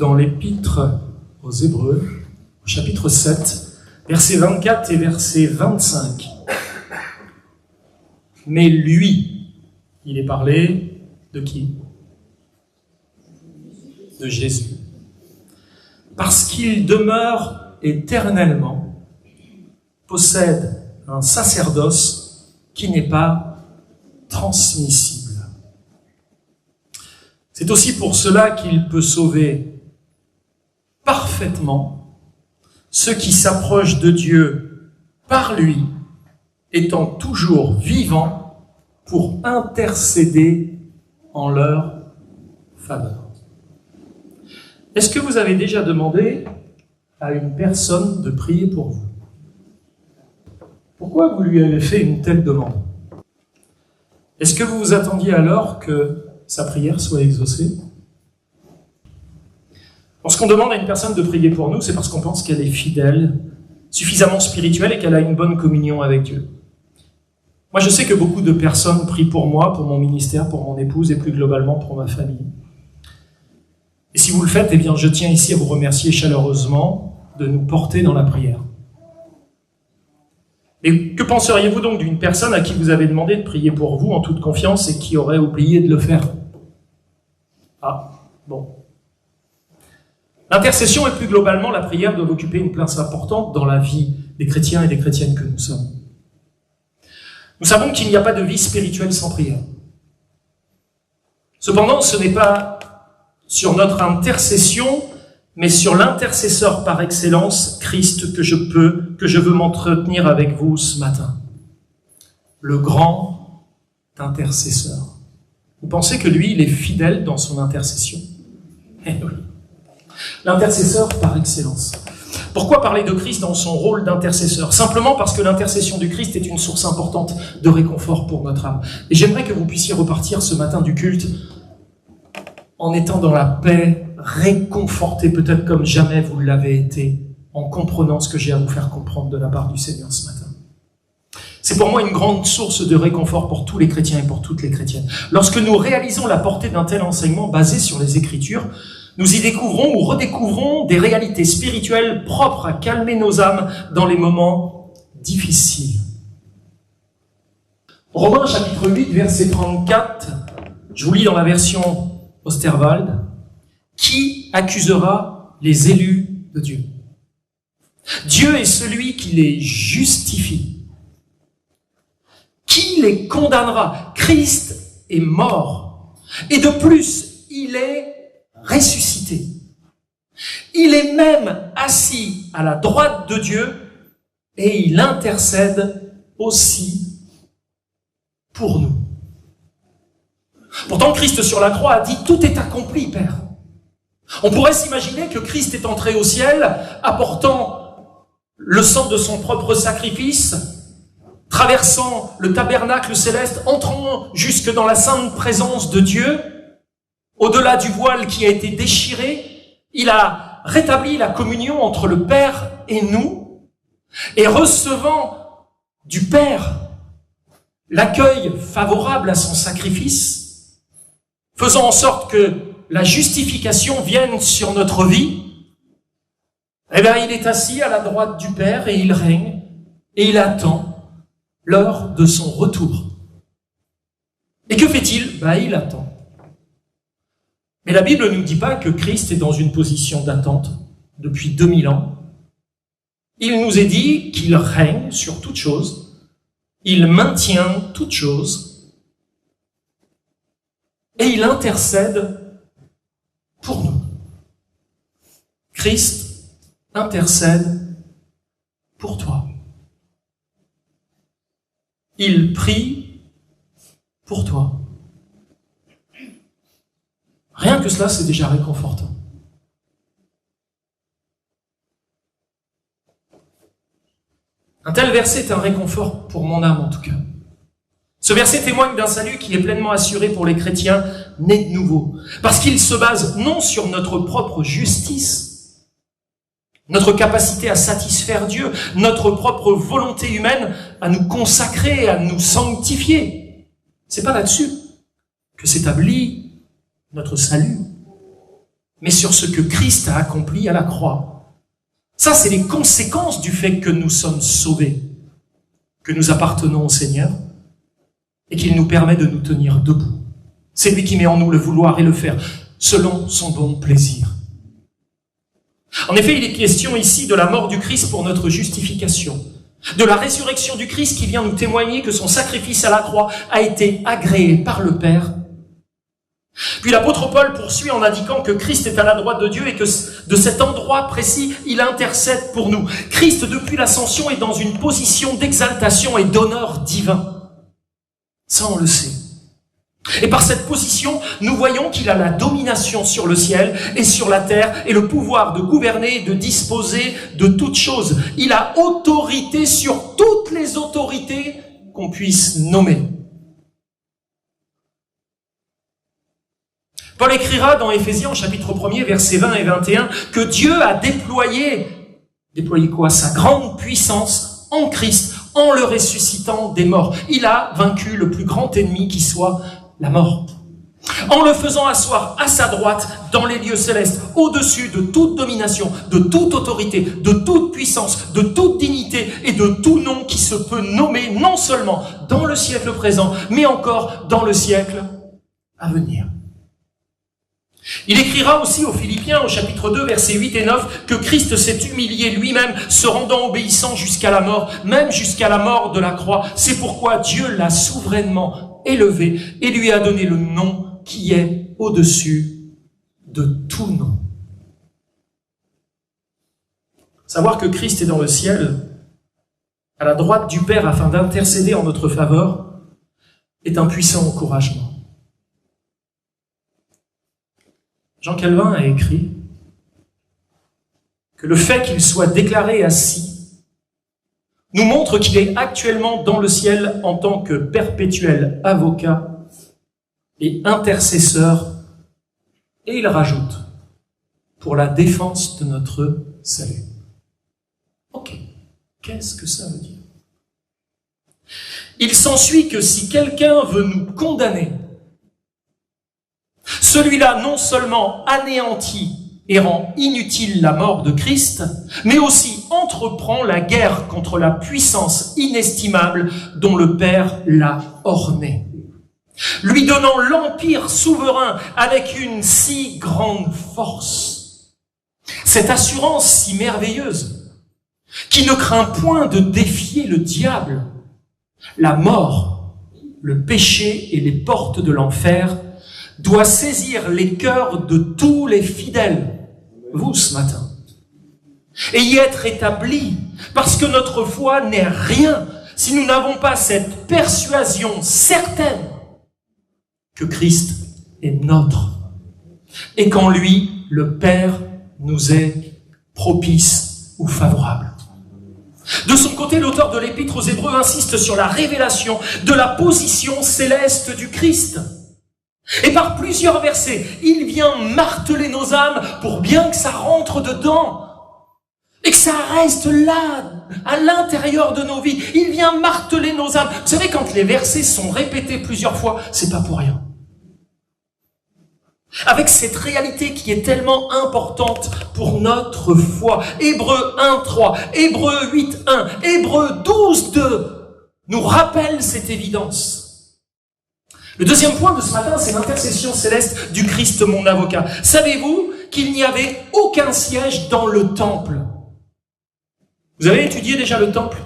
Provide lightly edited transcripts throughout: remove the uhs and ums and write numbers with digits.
Dans l'épître aux Hébreux, au chapitre 7, versets 24 et verset 25. Mais lui, il est parlé de qui? De Jésus. Parce qu'il demeure éternellement, possède un sacerdoce qui n'est pas transmissible. C'est aussi pour cela qu'il peut sauver parfaitement ceux qui s'approchent de Dieu par lui, étant toujours vivants pour intercéder en leur faveur. Est-ce que vous avez déjà demandé à une personne de prier pour vous? Pourquoi vous lui avez fait une telle demande? Est-ce que vous vous attendiez alors que sa prière soit exaucée? Lorsqu'on demande à une personne de prier pour nous, c'est parce qu'on pense qu'elle est fidèle, suffisamment spirituelle et qu'elle a une bonne communion avec Dieu. Moi, je sais que beaucoup de personnes prient pour moi, pour mon ministère, pour mon épouse et plus globalement pour ma famille. Et si vous le faites, eh bien, je tiens ici à vous remercier chaleureusement de nous porter dans la prière. Et que penseriez-vous donc d'une personne à qui vous avez demandé de prier pour vous en toute confiance et qui aurait oublié de le faire? Ah, bon. L'intercession et plus globalement la prière doivent occuper une place importante dans la vie des chrétiens et des chrétiennes que nous sommes. Nous savons qu'il n'y a pas de vie spirituelle sans prière. Cependant, ce n'est pas sur notre intercession, mais sur l'intercesseur par excellence, Christ, que je veux m'entretenir avec vous ce matin. Le grand intercesseur. Vous pensez que lui, il est fidèle dans son intercession? Eh oui. L'intercesseur par excellence. Pourquoi parler de Christ dans son rôle d'intercesseur? Simplement parce que l'intercession du Christ est une source importante de réconfort pour notre âme. Et j'aimerais que vous puissiez repartir ce matin du culte en étant dans la paix, réconforté peut-être comme jamais vous l'avez été, en comprenant ce que j'ai à vous faire comprendre de la part du Seigneur ce matin. C'est pour moi une grande source de réconfort pour tous les chrétiens et pour toutes les chrétiennes. Lorsque nous réalisons la portée d'un tel enseignement basé sur les Écritures, nous y découvrons ou redécouvrons des réalités spirituelles propres à calmer nos âmes dans les moments difficiles. Romains chapitre 8, verset 34, je vous lis dans la version Osterwald. Qui accusera les élus de Dieu? Dieu est celui qui les justifie. Qui les condamnera? Christ est mort. Et de plus, il est ressuscité. Il est même assis à la droite de Dieu et il intercède aussi pour nous. Pourtant, Christ sur la croix a dit « Tout est accompli, Père ». On pourrait s'imaginer que Christ est entré au ciel, apportant le sang de son propre sacrifice, traversant le tabernacle céleste, entrant jusque dans la sainte présence de Dieu. Au-delà du voile qui a été déchiré, il a rétabli la communion entre le Père et nous, et recevant du Père l'accueil favorable à son sacrifice, faisant en sorte que la justification vienne sur notre vie, eh bien, il est assis à la droite du Père et il règne et il attend l'heure de son retour. Et que fait-il? Il attend. Mais la Bible ne nous dit pas que Christ est dans une position d'attente depuis 2000 ans. Il nous est dit qu'il règne sur toute chose, il maintient toute chose et il intercède pour nous. Christ intercède pour toi. Il prie pour toi. Rien que cela, c'est déjà réconfortant. Un tel verset est un réconfort pour mon âme en tout cas. Ce verset témoigne d'un salut qui est pleinement assuré pour les chrétiens nés de nouveau. Parce qu'il se base non sur notre propre justice, notre capacité à satisfaire Dieu, notre propre volonté humaine à nous consacrer, à nous sanctifier. C'est pas là-dessus que s'établit notre salut. mais sur ce que Christ a accompli à la croix. Ça, c'est les conséquences du fait que nous sommes sauvés, que nous appartenons au Seigneur et qu'il nous permet de nous tenir debout. C'est lui qui met en nous le vouloir et le faire, selon son bon plaisir. En effet, il est question ici de la mort du Christ pour notre justification, de la résurrection du Christ qui vient nous témoigner que son sacrifice à la croix a été agréé par le Père. Puis l'apôtre Paul poursuit en indiquant que Christ est à la droite de Dieu et que de cet endroit précis, il intercède pour nous. Christ, depuis l'ascension, est dans une position d'exaltation et d'honneur divin. Ça, on le sait. Et par cette position, nous voyons qu'il a la domination sur le ciel et sur la terre et le pouvoir de gouverner et de disposer de toutes choses. Il a autorité sur toutes les autorités qu'on puisse nommer. Paul écrira dans Éphésiens, chapitre 1er, versets 20 et 21, que Dieu a déployé quoi? Sa grande puissance en Christ, en le ressuscitant des morts. Il a vaincu le plus grand ennemi qui soit la mort. En le faisant asseoir à sa droite dans les lieux célestes, au-dessus de toute domination, de toute autorité, de toute puissance, de toute dignité et de tout nom qui se peut nommer non seulement dans le siècle présent, mais encore dans le siècle à venir. Il écrira aussi aux Philippiens, au chapitre 2, versets 8 et 9, que Christ s'est humilié lui-même, se rendant obéissant jusqu'à la mort, même jusqu'à la mort de la croix. C'est pourquoi Dieu l'a souverainement élevé et lui a donné le nom qui est au-dessus de tout nom. Savoir que Christ est dans le ciel, à la droite du Père, afin d'intercéder en notre faveur, est un puissant encouragement. Jean Calvin a écrit que le fait qu'il soit déclaré assis nous montre qu'il est actuellement dans le ciel en tant que perpétuel avocat et intercesseur, et il rajoute, pour la défense de notre salut. Ok, qu'est-ce que ça veut dire? Il s'ensuit que si quelqu'un veut nous condamner, celui-là non seulement anéantit et rend inutile la mort de Christ, mais aussi entreprend la guerre contre la puissance inestimable dont le Père l'a orné, lui donnant l'empire souverain avec une si grande force. Cette assurance si merveilleuse, qui ne craint point de défier le diable, la mort, le péché et les portes de l'enfer, doit saisir les cœurs de tous les fidèles, vous ce matin, et y être établi, parce que notre foi n'est rien si nous n'avons pas cette persuasion certaine que Christ est nôtre, et qu'en lui, le Père nous est propice ou favorable. De son côté, l'auteur de l'Épître aux Hébreux insiste sur la révélation de la position céleste du Christ. Et par plusieurs versets, il vient marteler nos âmes pour bien que ça rentre dedans et que ça reste là, à l'intérieur de nos vies. Il vient marteler nos âmes. Vous savez, quand les versets sont répétés plusieurs fois, c'est pas pour rien. Avec cette réalité qui est tellement importante pour notre foi. Hébreux 1.3, Hébreux 8.1, Hébreux 12.2 nous rappellent cette évidence. Le deuxième point de ce matin, c'est l'intercession céleste du Christ, mon avocat. Savez-vous qu'il n'y avait aucun siège dans le temple? Vous avez étudié déjà le temple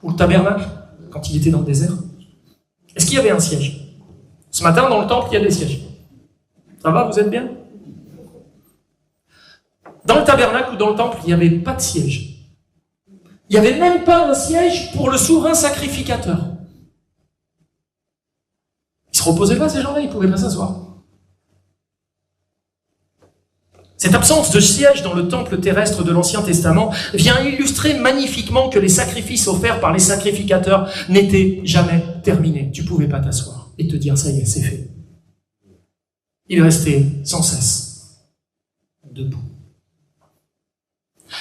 ou le tabernacle quand il était dans le désert? Est-ce qu'il y avait un siège? Ce matin, dans le temple, il y a des sièges. Ça va, vous êtes bien? Dans le tabernacle ou dans le temple, il n'y avait pas de siège. Il n'y avait même pas un siège pour le souverain sacrificateur. Ils ne se reposaient pas, ces gens-là, ils ne pouvaient pas s'asseoir. Cette absence de siège dans le temple terrestre de l'Ancien Testament vient illustrer magnifiquement que les sacrifices offerts par les sacrificateurs n'étaient jamais terminés. Tu ne pouvais pas t'asseoir et te dire, ça y est, c'est fait. Ils restaient sans cesse debout.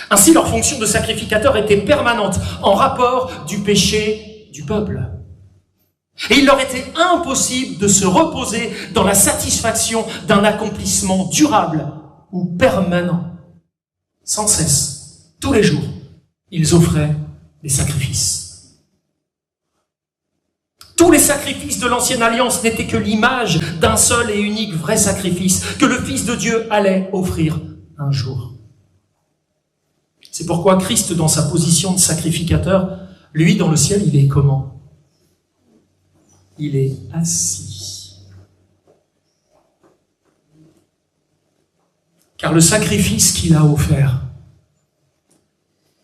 Ainsi, leur fonction de sacrificateur était permanente, en rapport du péché du peuple. Et il leur était impossible de se reposer dans la satisfaction d'un accomplissement durable ou permanent, sans cesse, tous les jours, ils offraient des sacrifices. Tous les sacrifices de l'Ancienne Alliance n'étaient que l'image d'un seul et unique vrai sacrifice que le Fils de Dieu allait offrir un jour. C'est pourquoi Christ, dans sa position de sacrificateur, lui, dans le ciel, il est comment? Il est assis. Car le sacrifice qu'il a offert,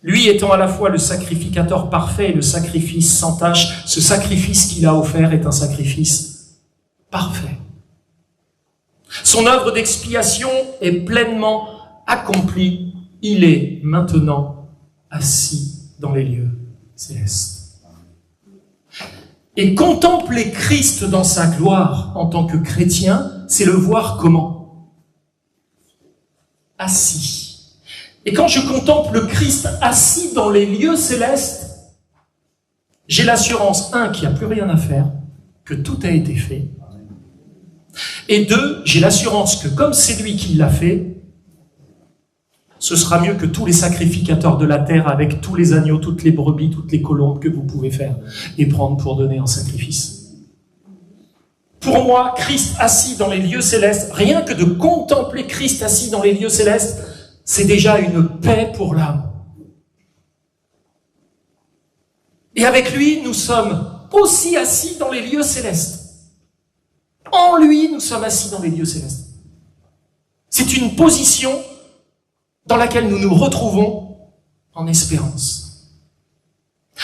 lui étant à la fois le sacrificateur parfait et le sacrifice sans tache, ce sacrifice qu'il a offert est un sacrifice parfait. Son œuvre d'expiation est pleinement accomplie. Il est maintenant assis dans les lieux célestes. Et contempler Christ dans sa gloire en tant que chrétien, c'est le voir comment? Assis. Et quand je contemple Christ assis dans les lieux célestes, j'ai l'assurance, un, qu'il n'y a plus rien à faire, que tout a été fait. Et deux, j'ai l'assurance que comme c'est lui qui l'a fait, ce sera mieux que tous les sacrificateurs de la terre avec tous les agneaux, toutes les brebis, toutes les colombes que vous pouvez faire et prendre pour donner en sacrifice. Pour moi, Christ assis dans les lieux célestes, rien que de contempler Christ assis dans les lieux célestes, c'est déjà une paix pour l'âme. Et avec lui, nous sommes aussi assis dans les lieux célestes. En lui, nous sommes assis dans les lieux célestes. C'est une position dans laquelle nous nous retrouvons en espérance.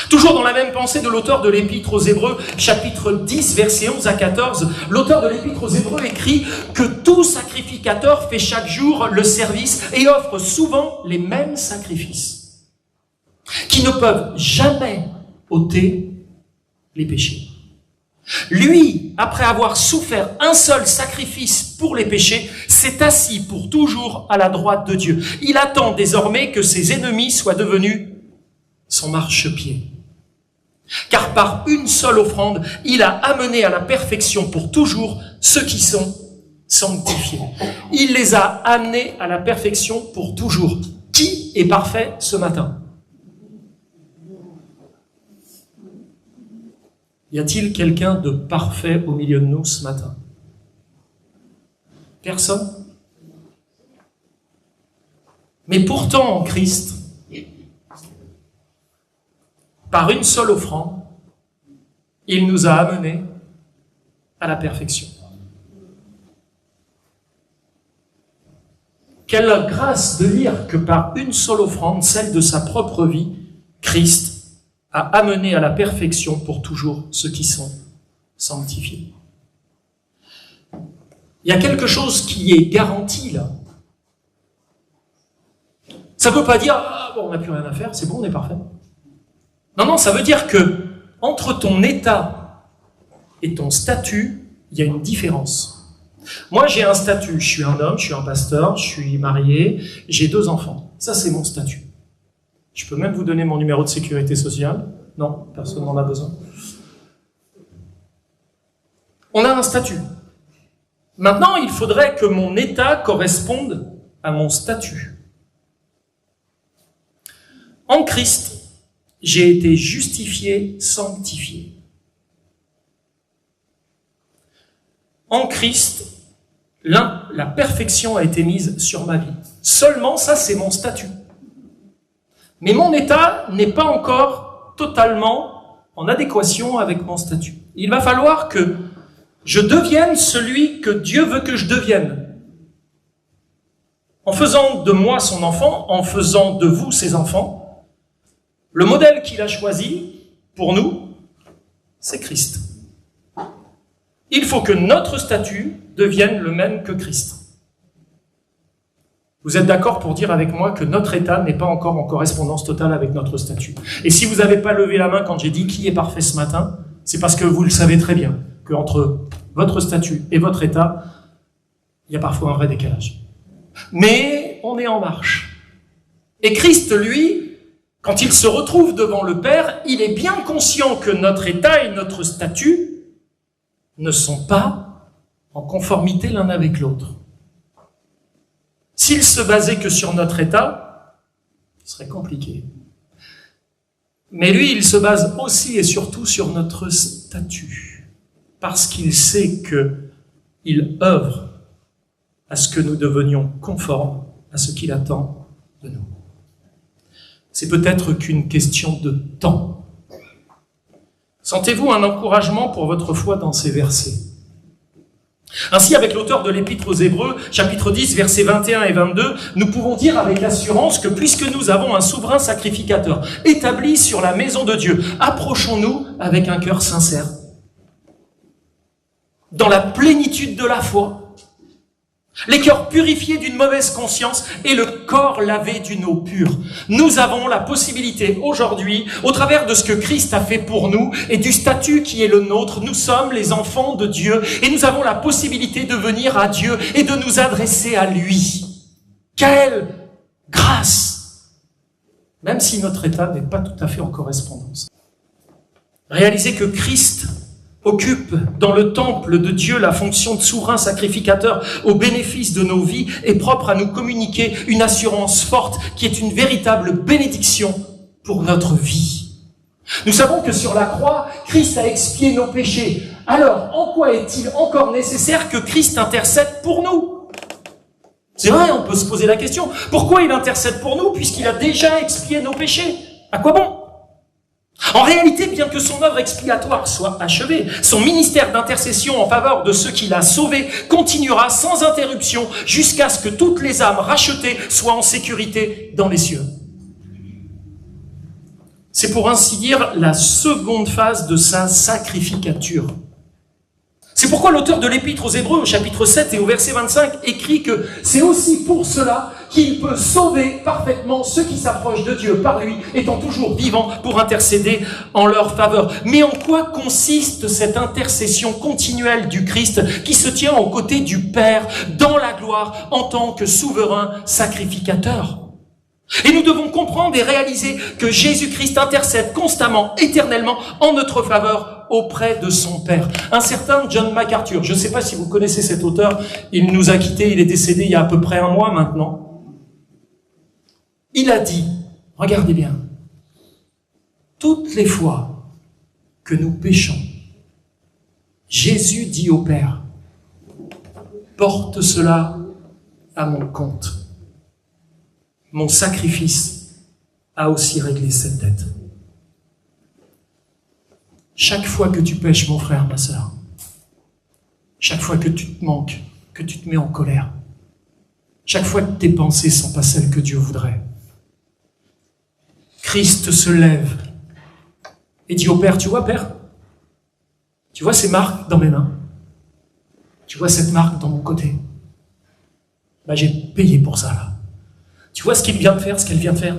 Toujours dans la même pensée de l'auteur de l'Épître aux Hébreux, chapitre 10, versets 11 à 14, l'auteur de l'Épître aux Hébreux écrit que tout sacrificateur fait chaque jour le service et offre souvent les mêmes sacrifices, qui ne peuvent jamais ôter les péchés. Lui, après avoir souffert un seul sacrifice pour les péchés, s'est assis pour toujours à la droite de Dieu. Il attend désormais que ses ennemis soient devenus son marchepied. Car par une seule offrande, il a amené à la perfection pour toujours ceux qui sont sanctifiés. Il les a amenés à la perfection pour toujours. Qui est parfait ce matin? Y a-t-il quelqu'un de parfait au milieu de nous ce matin? Personne. Mais pourtant, en Christ, par une seule offrande, il nous a amenés à la perfection. Quelle grâce de lire que par une seule offrande, celle de sa propre vie, Christ a amené à la perfection pour toujours ceux qui sont sanctifiés. Il y a quelque chose qui est garanti là. Ça ne veut pas dire ah, bon, on n'a plus rien à faire, c'est bon, on est parfait. Non, ça veut dire que entre ton état et ton statut, il y a une différence. Moi, j'ai un statut, je suis un homme, je suis un pasteur, je suis marié, j'ai 2 enfants. Ça, c'est mon statut. Je peux même vous donner mon numéro de sécurité sociale. Non, personne n'en a besoin. On a un statut. Maintenant, il faudrait que mon état corresponde à mon statut. En Christ, j'ai été justifié, sanctifié. En Christ, la perfection a été mise sur ma vie. Seulement, ça, c'est mon statut. Mais mon état n'est pas encore totalement en adéquation avec mon statut. Il va falloir que je devienne celui que Dieu veut que je devienne. En faisant de moi son enfant, en faisant de vous ses enfants, le modèle qu'il a choisi pour nous, c'est Christ. Il faut que notre statut devienne le même que Christ. Vous êtes d'accord pour dire avec moi que notre état n'est pas encore en correspondance totale avec notre statut. Et si vous n'avez pas levé la main quand j'ai dit qui est parfait ce matin, c'est parce que vous le savez très bien, qu'entre votre statut et votre état, il y a parfois un vrai décalage. Mais on est en marche. Et Christ, lui, quand il se retrouve devant le Père, il est bien conscient que notre état et notre statut ne sont pas en conformité l'un avec l'autre. S'il se basait que sur notre état, ce serait compliqué. Mais lui, il se base aussi et surtout sur notre statut, parce qu'il sait qu'il œuvre à ce que nous devenions conformes à ce qu'il attend de nous. C'est peut-être qu'une question de temps. Sentez-vous un encouragement pour votre foi dans ces versets? Ainsi, avec l'auteur de l'Épître aux Hébreux, chapitre 10, versets 21 et 22, nous pouvons dire avec assurance que puisque nous avons un souverain sacrificateur établi sur la maison de Dieu, approchons-nous avec un cœur sincère, dans la plénitude de la foi, les cœurs purifiés d'une mauvaise conscience et le corps lavé d'une eau pure. Nous avons la possibilité aujourd'hui, au travers de ce que Christ a fait pour nous et du statut qui est le nôtre, nous sommes les enfants de Dieu et nous avons la possibilité de venir à Dieu et de nous adresser à lui. Quelle grâce! Même si notre état n'est pas tout à fait en correspondance. Réalisez que Christ occupe dans le temple de Dieu la fonction de souverain sacrificateur au bénéfice de nos vies est propre à nous communiquer une assurance forte qui est une véritable bénédiction pour notre vie. Nous savons que sur la croix, Christ a expié nos péchés. Alors, en quoi est-il encore nécessaire que Christ intercède pour nous? C'est vrai, on peut se poser la question. Pourquoi il intercède pour nous puisqu'il a déjà expié nos péchés? À quoi bon? En réalité, bien que son œuvre expiatoire soit achevée, son ministère d'intercession en faveur de ceux qu'il a sauvés continuera sans interruption jusqu'à ce que toutes les âmes rachetées soient en sécurité dans les cieux. C'est pour ainsi dire la seconde phase de sa sacrificature. C'est pourquoi l'auteur de l'Épître aux Hébreux, au chapitre 7 et au verset 25, écrit que c'est aussi pour cela qu'il peut sauver parfaitement ceux qui s'approchent de Dieu par lui, étant toujours vivants pour intercéder en leur faveur. Mais en quoi consiste cette intercession continuelle du Christ qui se tient aux côtés du Père dans la gloire en tant que souverain sacrificateur? Et nous devons comprendre et réaliser que Jésus-Christ intercède constamment, éternellement, en notre faveur auprès de son Père. Un certain John MacArthur, je ne sais pas si vous connaissez cet auteur, il nous a quittés, il est décédé il y a à peu près 1 mois maintenant. Il a dit, regardez bien, toutes les fois que nous péchons, Jésus dit au Père, porte cela à mon compte. Mon sacrifice a aussi réglé cette dette. Chaque fois que tu pèches, mon frère, ma sœur, chaque fois que tu te manques, que tu te mets en colère, chaque fois que tes pensées ne sont pas celles que Dieu voudrait, Christ se lève et dit au Père, tu vois, Père, tu vois ces marques dans mes mains, tu vois cette marque dans mon côté, ben, j'ai payé pour ça, là. Tu vois ce qu'il vient de faire, ce qu'elle vient de faire?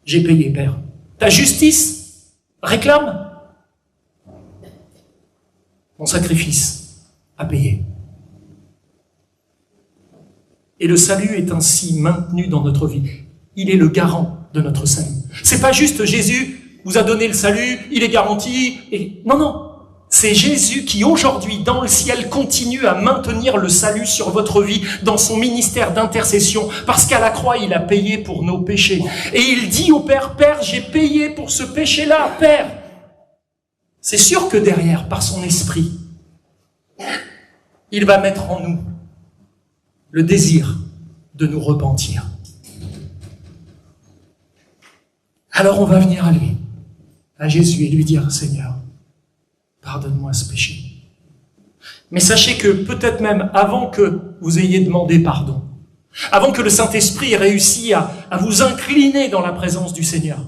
J'ai payé, Père. Ta justice réclame? Mon sacrifice a payé. Et le salut est ainsi maintenu dans notre vie. Il est le garant de notre salut. C'est pas juste Jésus vous a donné le salut, il est garanti. Et... Non. C'est Jésus qui aujourd'hui, dans le ciel, continue à maintenir le salut sur votre vie dans son ministère d'intercession, parce qu'à la croix, il a payé pour nos péchés. Et il dit au Père, Père, j'ai payé pour ce péché-là, Père. C'est sûr que derrière, par son esprit, il va mettre en nous le désir de nous repentir. Alors on va venir à lui, à Jésus, et lui dire, Seigneur, pardonne-moi ce péché. Mais sachez que peut-être même avant que vous ayez demandé pardon, avant que le Saint-Esprit ait réussi à vous incliner dans la présence du Seigneur,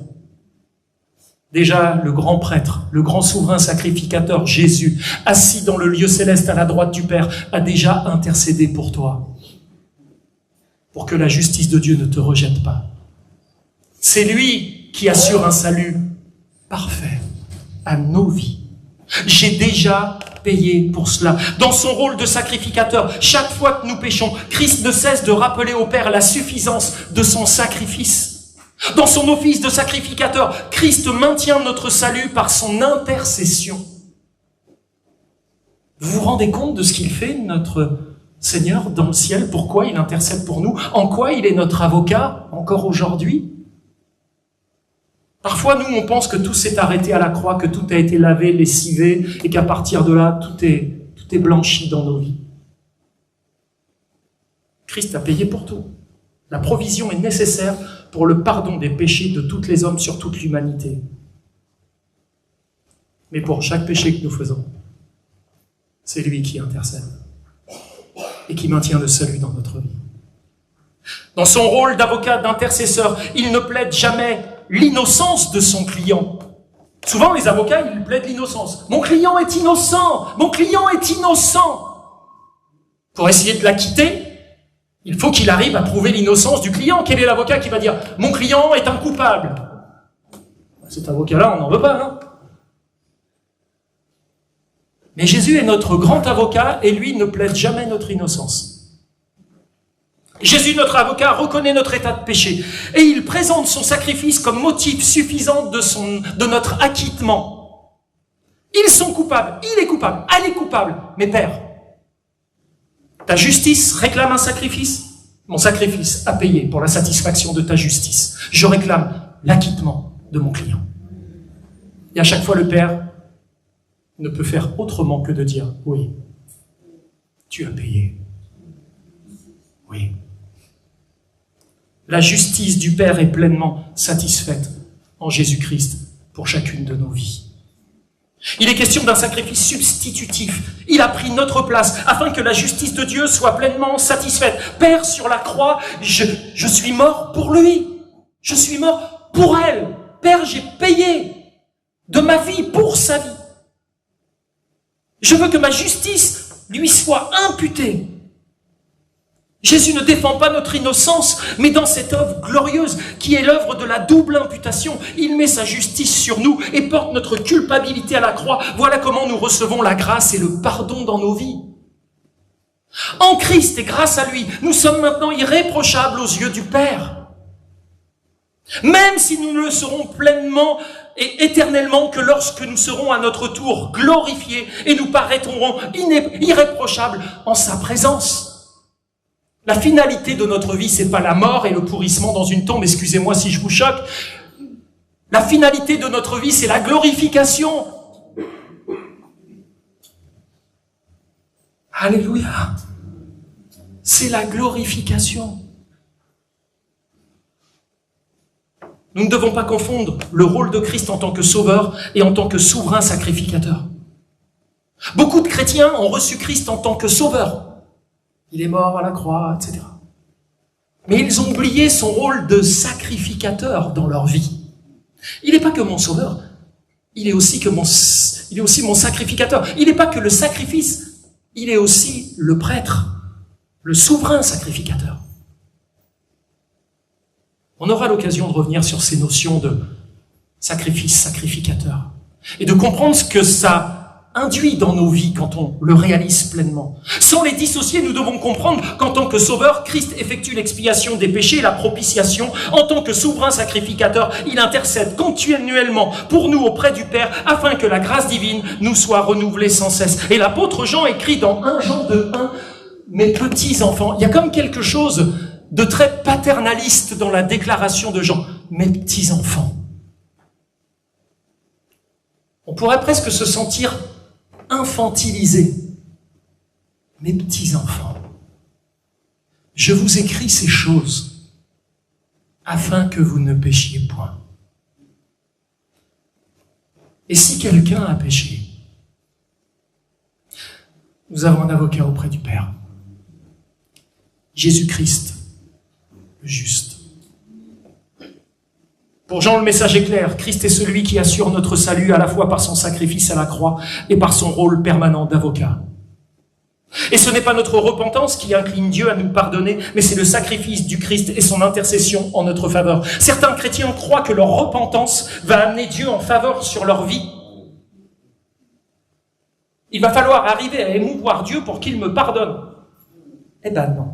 déjà le grand prêtre, le grand souverain sacrificateur Jésus, assis dans le lieu céleste à la droite du Père, a déjà intercédé pour toi, pour que la justice de Dieu ne te rejette pas. C'est lui qui assure un salut parfait à nos vies. J'ai déjà payé pour cela. Dans son rôle de sacrificateur, chaque fois que nous péchons, Christ ne cesse de rappeler au Père la suffisance de son sacrifice. Dans son office de sacrificateur, Christ maintient notre salut par son intercession. Vous vous rendez compte de ce qu'il fait, notre Seigneur dans le ciel, pourquoi il intercède pour nous? En quoi il est notre avocat encore aujourd'hui? Parfois, nous, on pense que tout s'est arrêté à la croix, que tout a été lavé, lessivé, et qu'à partir de là, tout est blanchi dans nos vies. Christ a payé pour tout. La provision est nécessaire pour le pardon des péchés de tous les hommes sur toute l'humanité. Mais pour chaque péché que nous faisons, c'est lui qui intercède et qui maintient le salut dans notre vie. Dans son rôle d'avocat, d'intercesseur, il ne plaide jamais l'innocence de son client. Souvent, les avocats, ils plaident l'innocence. Mon client est innocent! Mon client est innocent! Pour essayer de l'acquitter, il faut qu'il arrive à prouver l'innocence du client. Quel est l'avocat qui va dire « Mon client est un coupable » Cet avocat-là, on n'en veut pas, hein. Mais Jésus est notre grand avocat et lui ne plaide jamais notre innocence. Jésus, notre avocat, reconnaît notre état de péché et il présente son sacrifice comme motif suffisant de notre acquittement. Ils sont coupables, il est coupable, elle est coupable. Mais Père, ta justice réclame un sacrifice. Mon sacrifice a payé pour la satisfaction de ta justice. Je réclame l'acquittement de mon client. Et à chaque fois, le Père ne peut faire autrement que de dire « Oui, tu as payé. Oui. » La justice du Père est pleinement satisfaite en Jésus-Christ pour chacune de nos vies. Il est question d'un sacrifice substitutif. Il a pris notre place afin que la justice de Dieu soit pleinement satisfaite. Père, sur la croix, je suis mort pour lui. Je suis mort pour elle. Père, j'ai payé de ma vie pour sa vie. Je veux que ma justice lui soit imputée. Jésus ne défend pas notre innocence, mais dans cette œuvre glorieuse qui est l'œuvre de la double imputation, il met sa justice sur nous et porte notre culpabilité à la croix. Voilà comment nous recevons la grâce et le pardon dans nos vies. En Christ et grâce à lui, nous sommes maintenant irréprochables aux yeux du Père. Même si nous ne le serons pleinement et éternellement que lorsque nous serons à notre tour glorifiés et nous paraîtrons irréprochables en sa présence. La finalité de notre vie, c'est pas la mort et le pourrissement dans une tombe, excusez-moi si je vous choque. La finalité de notre vie, c'est la glorification. Alléluia. C'est la glorification. Nous ne devons pas confondre le rôle de Christ en tant que sauveur et en tant que souverain sacrificateur. Beaucoup de chrétiens ont reçu Christ en tant que sauveur. Il est mort à la croix, etc. Mais ils ont oublié son rôle de sacrificateur dans leur vie. Il n'est pas que mon sauveur, il est aussi mon sacrificateur. Il n'est pas que le sacrifice, il est aussi le prêtre, le souverain sacrificateur. On aura l'occasion de revenir sur ces notions de sacrifice, sacrificateur, et de comprendre ce que ça induit dans nos vies quand on le réalise pleinement. Sans les dissocier, nous devons comprendre qu'en tant que sauveur, Christ effectue l'expiation des péchés et la propitiation. En tant que souverain sacrificateur, il intercède continuellement pour nous auprès du Père afin que la grâce divine nous soit renouvelée sans cesse. Et l'apôtre Jean écrit dans 1 Jean 2:1, « Mes petits enfants », il y a comme quelque chose de très paternaliste dans la déclaration de Jean. « Mes petits enfants ». On pourrait presque se sentir infantilisé. Mes petits enfants, je vous écris ces choses afin que vous ne péchiez point. Et si quelqu'un a péché, nous avons un avocat auprès du Père, Jésus-Christ, le juste. Pour Jean, le message est clair. Christ est celui qui assure notre salut à la fois par son sacrifice à la croix et par son rôle permanent d'avocat. Et ce n'est pas notre repentance qui incline Dieu à nous pardonner, mais c'est le sacrifice du Christ et son intercession en notre faveur. Certains chrétiens croient que leur repentance va amener Dieu en faveur sur leur vie. Il va falloir arriver à émouvoir Dieu pour qu'il me pardonne. Eh ben non.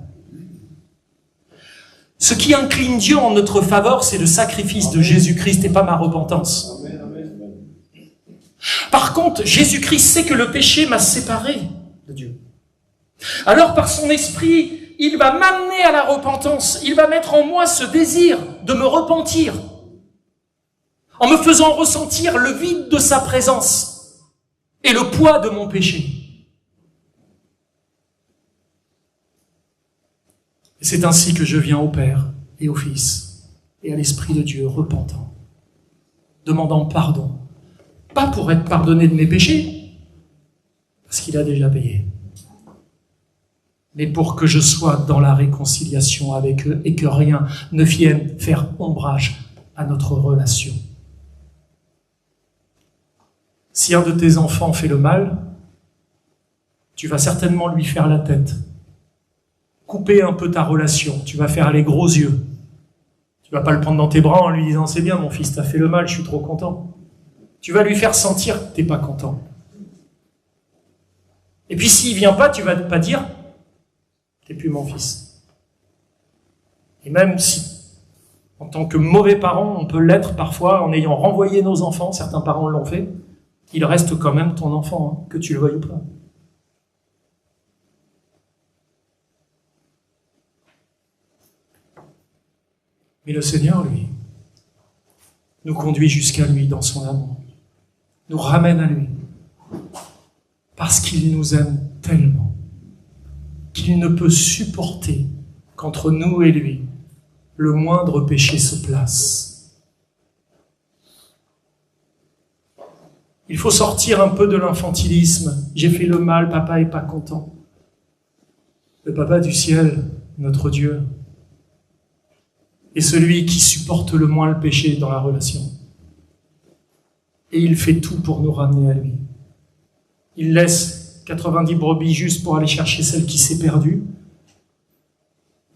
Ce qui incline Dieu en notre faveur, c'est le sacrifice de Jésus-Christ et pas ma repentance. Par contre, Jésus-Christ sait que le péché m'a séparé de Dieu. Alors par son esprit, il va m'amener à la repentance. Il va mettre en moi ce désir de me repentir, en me faisant ressentir le vide de sa présence et le poids de mon péché. Et c'est ainsi que je viens au Père et au Fils et à l'Esprit de Dieu repentant, demandant pardon, pas pour être pardonné de mes péchés, parce qu'il a déjà payé, mais pour que je sois dans la réconciliation avec eux et que rien ne vienne faire ombrage à notre relation. Si un de tes enfants fait le mal, tu vas certainement lui faire la tête, couper un peu ta relation, tu vas faire les gros yeux. Tu vas pas le prendre dans tes bras en lui disant « C'est bien mon fils, t'as fait le mal, je suis trop content ». Tu vas lui faire sentir que t'es pas content. Et puis s'il vient pas, tu vas pas dire « T'es plus mon fils ». Et même si, en tant que mauvais parent, on peut l'être parfois en ayant renvoyé nos enfants, certains parents l'ont fait, il reste quand même ton enfant, hein, que tu le veuilles ou pas. Mais le Seigneur, lui, nous conduit jusqu'à lui dans son amour, nous ramène à lui, parce qu'il nous aime tellement qu'il ne peut supporter qu'entre nous et lui, le moindre péché se place. Il faut sortir un peu de l'infantilisme. J'ai fait le mal, papa est pas content. Le papa du ciel, notre Dieu, est celui qui supporte le moins le péché dans la relation. Et il fait tout pour nous ramener à lui. Il laisse 90 brebis juste pour aller chercher celle qui s'est perdue.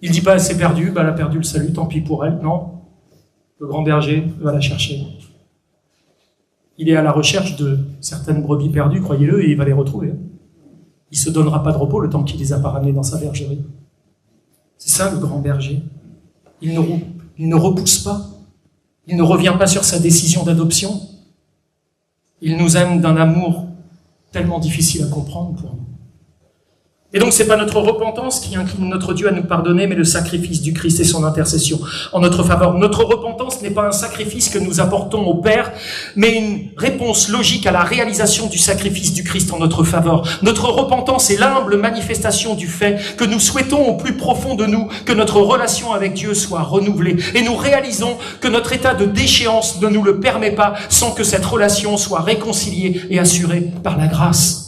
Il dit pas elle s'est perdue, elle a perdu le salut, tant pis pour elle. Non, le grand berger va la chercher. Il est à la recherche de certaines brebis perdues, croyez-le, et il va les retrouver. Il se donnera pas de repos le temps qu'il les a pas ramenées dans sa bergerie. C'est ça le grand berger. Il ne repousse pas. Il ne revient pas sur sa décision d'adoption. Il nous aime d'un amour tellement difficile à comprendre pour nous. Et donc, c'est pas notre repentance qui incline notre Dieu à nous pardonner, mais le sacrifice du Christ et son intercession en notre faveur. Notre repentance n'est pas un sacrifice que nous apportons au Père, mais une réponse logique à la réalisation du sacrifice du Christ en notre faveur. Notre repentance est l'humble manifestation du fait que nous souhaitons au plus profond de nous que notre relation avec Dieu soit renouvelée. Et nous réalisons que notre état de déchéance ne nous le permet pas sans que cette relation soit réconciliée et assurée par la grâce.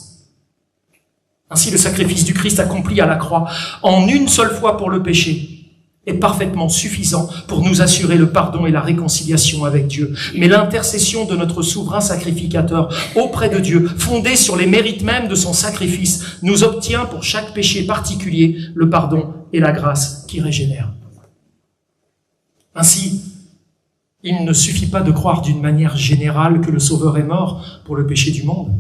Ainsi, le sacrifice du Christ accompli à la croix en une seule fois pour le péché est parfaitement suffisant pour nous assurer le pardon et la réconciliation avec Dieu. Mais l'intercession de notre souverain sacrificateur auprès de Dieu, fondée sur les mérites mêmes de son sacrifice, nous obtient pour chaque péché particulier le pardon et la grâce qui régénèrent. Ainsi, il ne suffit pas de croire d'une manière générale que le Sauveur est mort pour le péché du monde.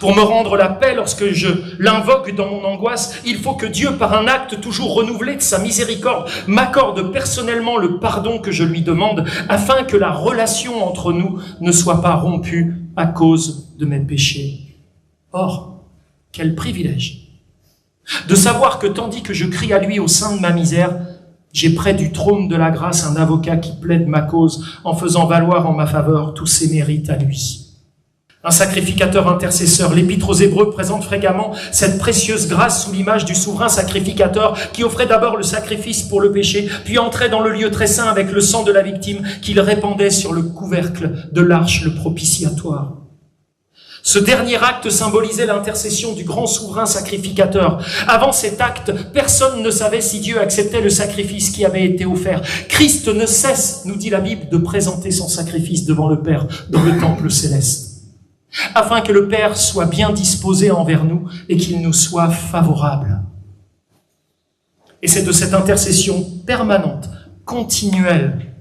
Pour me rendre la paix lorsque je l'invoque dans mon angoisse, il faut que Dieu, par un acte toujours renouvelé de sa miséricorde, m'accorde personnellement le pardon que je lui demande, afin que la relation entre nous ne soit pas rompue à cause de mes péchés. Or, quel privilège de savoir que tandis que je crie à lui au sein de ma misère, j'ai près du trône de la grâce un avocat qui plaide ma cause en faisant valoir en ma faveur tous ses mérites à lui. Un sacrificateur intercesseur. L'Épître aux Hébreux présente fréquemment cette précieuse grâce sous l'image du souverain sacrificateur qui offrait d'abord le sacrifice pour le péché, puis entrait dans le lieu très saint avec le sang de la victime qu'il répandait sur le couvercle de l'arche, le propitiatoire. Ce dernier acte symbolisait l'intercession du grand souverain sacrificateur. Avant cet acte, personne ne savait si Dieu acceptait le sacrifice qui avait été offert. Christ ne cesse, nous dit la Bible, de présenter son sacrifice devant le Père dans le temple céleste, afin que le Père soit bien disposé envers nous et qu'il nous soit favorable. Et c'est de cette intercession permanente, continuelle,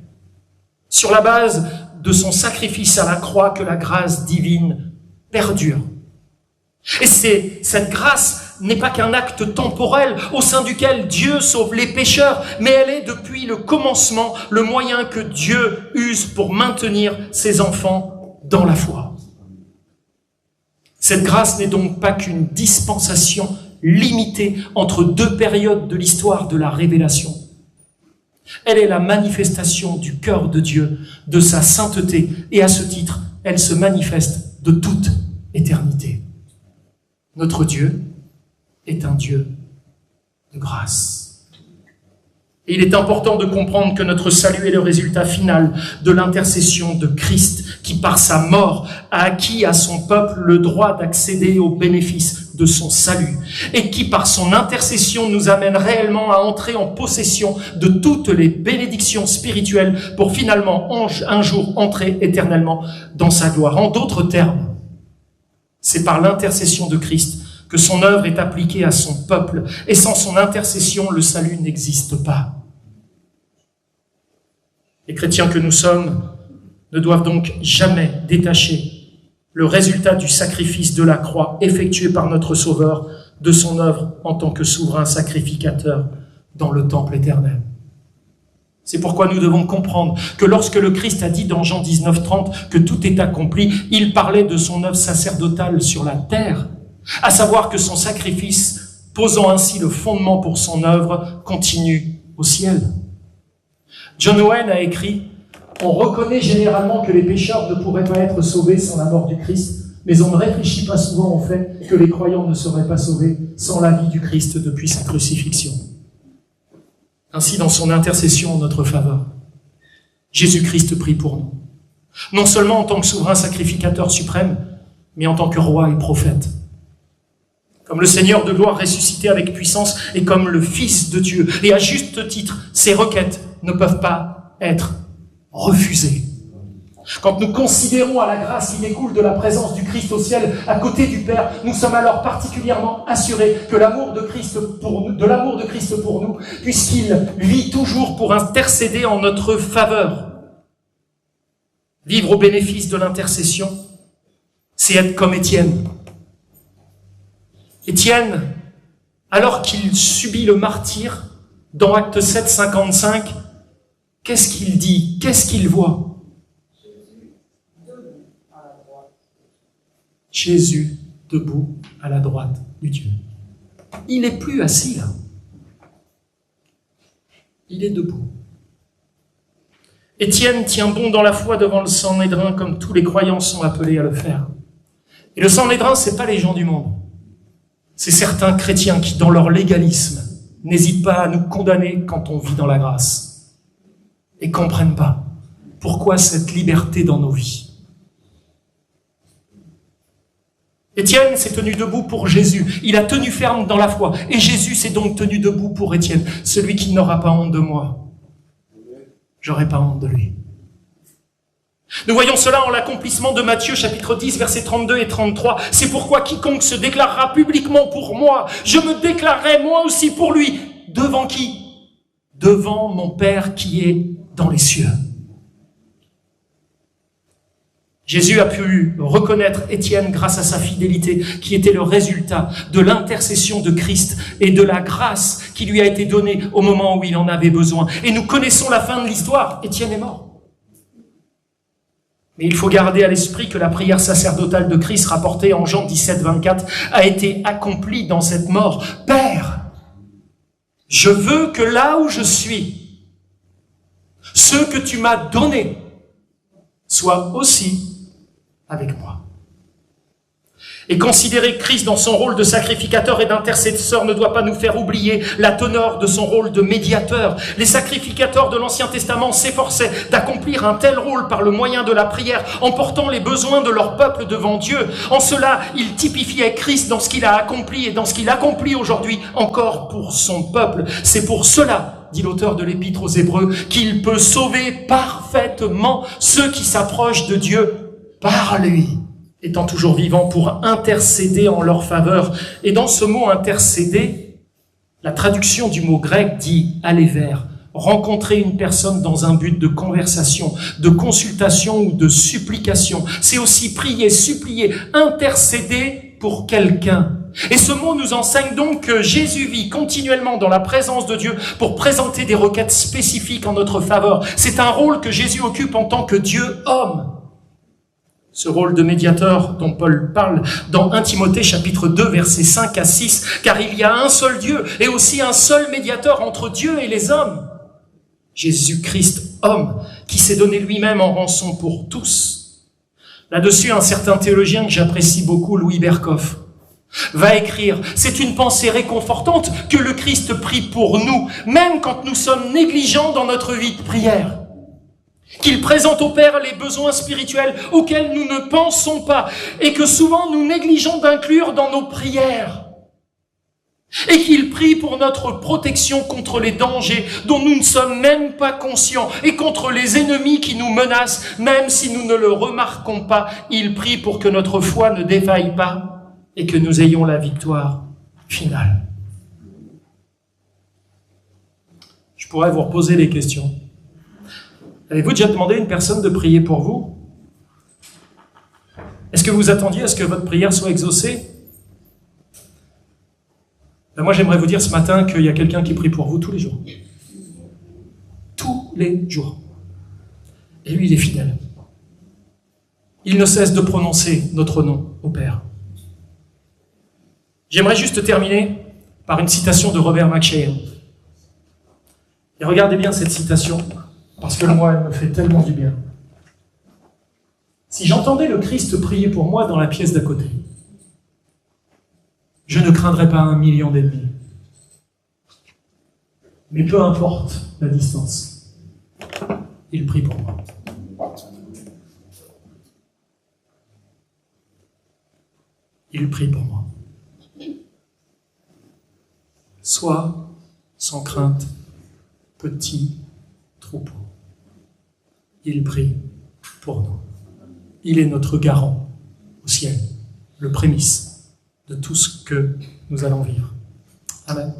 sur la base de son sacrifice à la croix que la grâce divine perdure. Et cette grâce n'est pas qu'un acte temporel au sein duquel Dieu sauve les pécheurs, mais elle est depuis le commencement le moyen que Dieu use pour maintenir ses enfants dans la foi. Cette grâce n'est donc pas qu'une dispensation limitée entre deux périodes de l'histoire de la révélation. Elle est la manifestation du cœur de Dieu, de sa sainteté, et à ce titre, elle se manifeste de toute éternité. Notre Dieu est un Dieu de grâce. Et il est important de comprendre que notre salut est le résultat final de l'intercession de Christ, qui par sa mort a acquis à son peuple le droit d'accéder aux bénéfices de son salut, et qui par son intercession nous amène réellement à entrer en possession de toutes les bénédictions spirituelles pour finalement un jour entrer éternellement dans sa gloire. En d'autres termes, c'est par l'intercession de Christ que son œuvre est appliquée à son peuple, et sans son intercession, le salut n'existe pas. Les chrétiens que nous sommes ne doivent donc jamais détacher le résultat du sacrifice de la croix effectué par notre Sauveur de son œuvre en tant que souverain sacrificateur dans le temple éternel. C'est pourquoi nous devons comprendre que lorsque le Christ a dit dans Jean 19:30 que tout est accompli, il parlait de son œuvre sacerdotale sur la terre, à savoir que son sacrifice, posant ainsi le fondement pour son œuvre, continue au ciel. John Owen a écrit « On reconnaît généralement que les pécheurs ne pourraient pas être sauvés sans la mort du Christ, mais on ne réfléchit pas souvent au fait que les croyants ne seraient pas sauvés sans la vie du Christ depuis sa crucifixion. » Ainsi, dans son intercession en notre faveur, Jésus-Christ prie pour nous, non seulement en tant que souverain sacrificateur suprême, mais en tant que roi et prophète. Comme le Seigneur de gloire ressuscité avec puissance et comme le Fils de Dieu. Et à juste titre, ces requêtes ne peuvent pas être refusées. Quand nous considérons à la grâce qui découle de la présence du Christ au ciel, à côté du Père, nous sommes alors particulièrement assurés que l'amour de Christ pour nous, puisqu'il vit toujours pour intercéder en notre faveur. Vivre au bénéfice de l'intercession, c'est être comme Étienne. Étienne, alors qu'il subit le martyre, dans Actes 7, 55, qu'est-ce qu'il dit? Qu'est-ce qu'il voit? Jésus debout à la droite du Dieu. Il n'est plus assis là. Il est debout. Étienne tient bon dans la foi devant le Sanhédrin comme tous les croyants sont appelés à le faire. Et le Sanhédrin, ce n'est pas les gens du monde. C'est certains chrétiens qui, dans leur légalisme, n'hésitent pas à nous condamner quand on vit dans la grâce et comprennent pas pourquoi cette liberté dans nos vies. Étienne s'est tenu debout pour Jésus. Il a tenu ferme dans la foi. Et Jésus s'est donc tenu debout pour Étienne. Celui qui n'aura pas honte de moi, j'aurai pas honte de lui. Nous voyons cela en l'accomplissement de Matthieu chapitre 10 versets 32 et 33. C'est pourquoi quiconque se déclarera publiquement pour moi, je me déclarerai moi aussi pour lui. Devant qui? Devant mon Père qui est dans les cieux. Jésus a pu reconnaître Étienne grâce à sa fidélité, qui était le résultat de l'intercession de Christ et de la grâce qui lui a été donnée au moment où il en avait besoin. Et nous connaissons la fin de l'histoire. Étienne est mort. Mais il faut garder à l'esprit que la prière sacerdotale de Christ, rapportée en Jean 17, 24, a été accomplie dans cette mort. Père, je veux que là où je suis, ceux que tu m'as donnés soient aussi avec moi. Et considérer Christ dans son rôle de sacrificateur et d'intercesseur ne doit pas nous faire oublier la teneur de son rôle de médiateur. Les sacrificateurs de l'Ancien Testament s'efforçaient d'accomplir un tel rôle par le moyen de la prière, en portant les besoins de leur peuple devant Dieu. En cela, ils typifiaient Christ dans ce qu'il a accompli et dans ce qu'il accomplit aujourd'hui encore pour son peuple. C'est pour cela, dit l'auteur de l'Épître aux Hébreux, qu'il peut sauver parfaitement ceux qui s'approchent de Dieu par lui, étant toujours vivant pour intercéder en leur faveur. Et dans ce mot « intercéder », la traduction du mot grec dit « aller vers », rencontrer une personne dans un but de conversation, de consultation ou de supplication. C'est aussi prier, supplier, intercéder pour quelqu'un. Et ce mot nous enseigne donc que Jésus vit continuellement dans la présence de Dieu pour présenter des requêtes spécifiques en notre faveur. C'est un rôle que Jésus occupe en tant que Dieu homme. Ce rôle de médiateur dont Paul parle dans 1 Timothée chapitre 2 versets 5 à 6, car il y a un seul Dieu et aussi un seul médiateur entre Dieu et les hommes, Jésus-Christ, homme, qui s'est donné lui-même en rançon pour tous. Là-dessus, un certain théologien que j'apprécie beaucoup, Louis Berkhoff, va écrire « C'est une pensée réconfortante que le Christ prie pour nous, même quand nous sommes négligents dans notre vie de prière. Qu'il présente au Père les besoins spirituels auxquels nous ne pensons pas et que souvent nous négligeons d'inclure dans nos prières. Et qu'il prie pour notre protection contre les dangers dont nous ne sommes même pas conscients et contre les ennemis qui nous menacent, même si nous ne le remarquons pas. Il prie pour que notre foi ne défaille pas et que nous ayons la victoire finale. » Je pourrais vous reposer des questions. Avez-vous déjà demandé à une personne de prier pour vous? Est-ce que vous attendiez à ce que votre prière soit exaucée? Moi, j'aimerais vous dire ce matin qu'il y a quelqu'un qui prie pour vous tous les jours. Tous les jours. Et lui, il est fidèle. Il ne cesse de prononcer notre nom au Père. J'aimerais juste terminer par une citation de Robert McCheyne. Et regardez bien cette citation, parce que moi, elle me fait tellement du bien. Si j'entendais le Christ prier pour moi dans la pièce d'à côté, je ne craindrais pas 1 million d'ennemis. Mais peu importe la distance, il prie pour moi. Il prie pour moi. Sois sans crainte, petit troupeau. Il prie pour nous. Il est notre garant au ciel, le prémisse de tout ce que nous allons vivre. Amen.